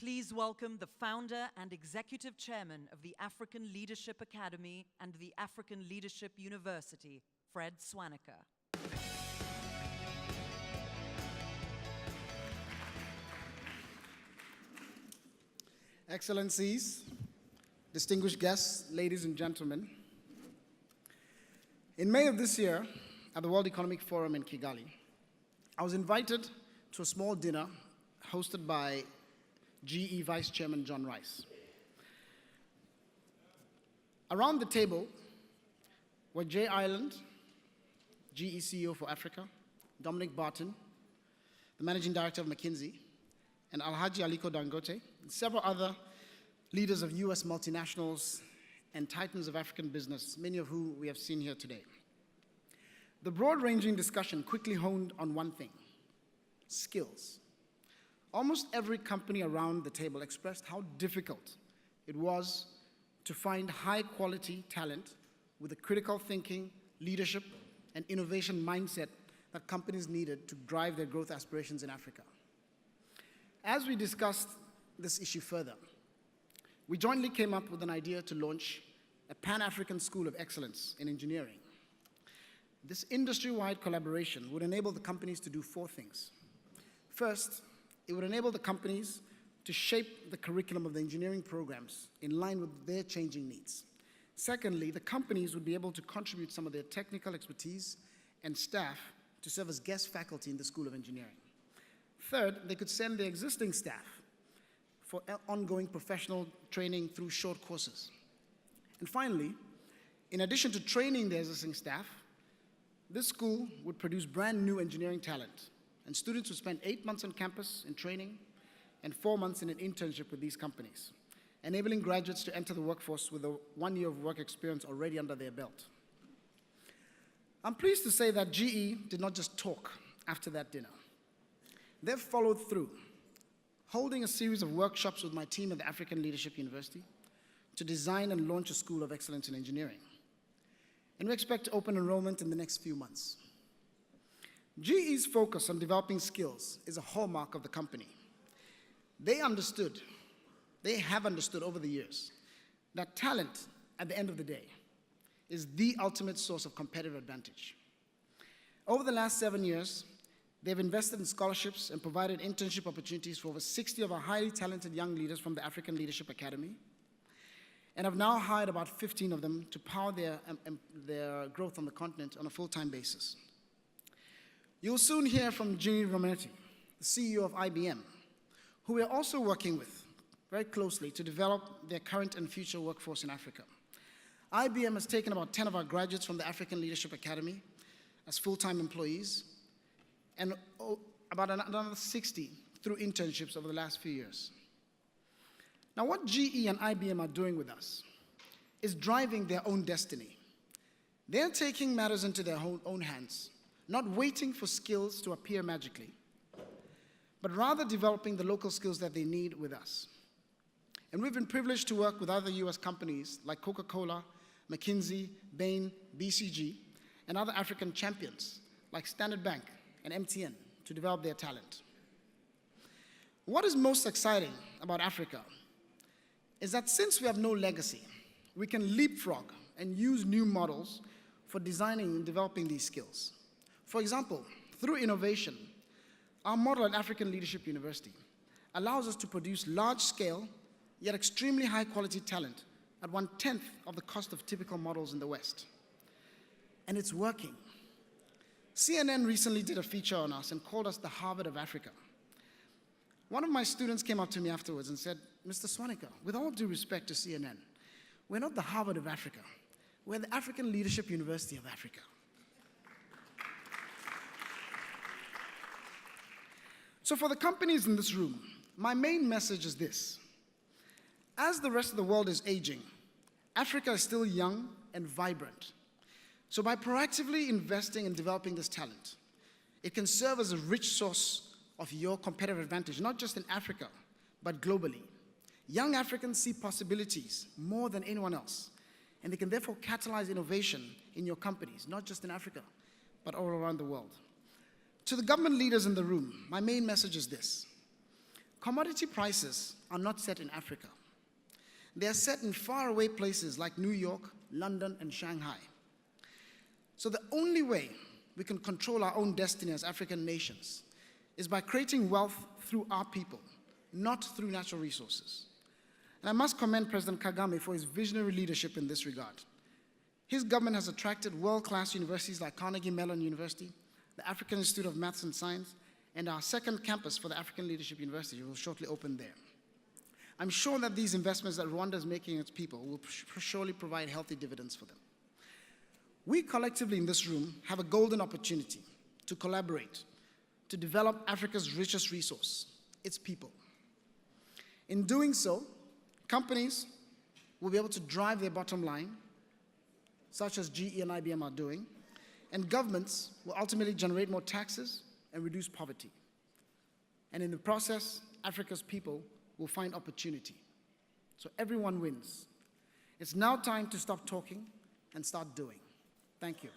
Please welcome the founder and executive chairman of the African Leadership Academy and the African Leadership University, Fred Swaniker. Excellencies, distinguished guests, ladies and gentlemen. In May of this year, at the World Economic Forum in Kigali, I was invited to a small dinner hosted by GE Vice Chairman John Rice. Around the table were Jay Ireland, GE CEO for Africa, Dominic Barton, the Managing Director of McKinsey, and Alhaji Aliko Dangote, and several other leaders of US multinationals and titans of African business, many of whom we have seen here today. The broad-ranging discussion quickly honed on one thing: skills. Almost every company around the table expressed how difficult it was to find high-quality talent with the critical thinking, leadership, and innovation mindset that companies needed to drive their growth aspirations in Africa. As we discussed this issue further, we jointly came up with an idea to launch a Pan-African School of Excellence in Engineering. This industry-wide collaboration would enable the companies to do four things. First, it would enable the companies to shape the curriculum of the engineering programs in line with their changing needs. Secondly, the companies would be able to contribute some of their technical expertise and staff to serve as guest faculty in the School of Engineering. Third, they could send their existing staff for ongoing professional training through short courses. And finally, in addition to training their existing staff, this school would produce brand new engineering talent, and students would spend 8 months on campus in training and 4 months in an internship with these companies, enabling graduates to enter the workforce with a 1 year of work experience already under their belt. I'm pleased to say that GE did not just talk after that dinner. They've followed through, holding a series of workshops with my team at the African Leadership University to design and launch a School of Excellence in Engineering. And we expect to open enrollment in the next few months. GE's focus on developing skills is a hallmark of the company. They have understood over the years that talent, at the end of the day, is the ultimate source of competitive advantage. Over the last 7 years, they've invested in scholarships and provided internship opportunities for over 60 of our highly talented young leaders from the African Leadership Academy, and have now hired about 15 of them to power their growth on the continent on a full-time basis. You'll soon hear from Ginny Romanetti, the CEO of IBM, who we are also working with very closely to develop their current and future workforce in Africa. IBM has taken about 10 of our graduates from the African Leadership Academy as full-time employees, and about another 60 through internships over the last few years. Now, what GE and IBM are doing with us is driving their own destiny. They're taking matters into their own hands, not waiting for skills to appear magically, but rather developing the local skills that they need with us. And we've been privileged to work with other US companies like Coca-Cola, McKinsey, Bain, BCG, and other African champions like Standard Bank and MTN to develop their talent. What is most exciting about Africa is that since we have no legacy, we can leapfrog and use new models for designing and developing these skills. For example, through innovation, our model at African Leadership University allows us to produce large-scale, yet extremely high-quality talent at 1/10 of the cost of typical models in the West. And it's working. CNN recently did a feature on us and called us the Harvard of Africa. One of my students came up to me afterwards and said, "Mr. Swaniker, with all due respect to CNN, we're not the Harvard of Africa. We're the African Leadership University of Africa." So for the companies in this room, my main message is this: as the rest of the world is aging, Africa is still young and vibrant. So by proactively investing in developing this talent, it can serve as a rich source of your competitive advantage, not just in Africa, but globally. Young Africans see possibilities more than anyone else, and they can therefore catalyze innovation in your companies, not just in Africa, but all around the world. To the government leaders in the room, my main message is this: Commodity prices are not set in Africa. They are set in faraway places like New York, London, and Shanghai. So the only way we can control our own destiny as African nations is by creating wealth through our people, not through natural resources. And I must commend President Kagame for his visionary leadership in this regard. His government has attracted world-class universities like Carnegie Mellon University, the African Institute of Maths and Science, and our second campus for the African Leadership University will shortly open there. I'm sure that these investments that Rwanda is making in its people will surely provide healthy dividends for them. We collectively in this room have a golden opportunity to collaborate, to develop Africa's richest resource, its people. In doing so, companies will be able to drive their bottom line, such as GE and IBM are doing, and governments will ultimately generate more taxes and reduce poverty. And in the process, Africa's people will find opportunity. So everyone wins. It's now time to stop talking and start doing. Thank you.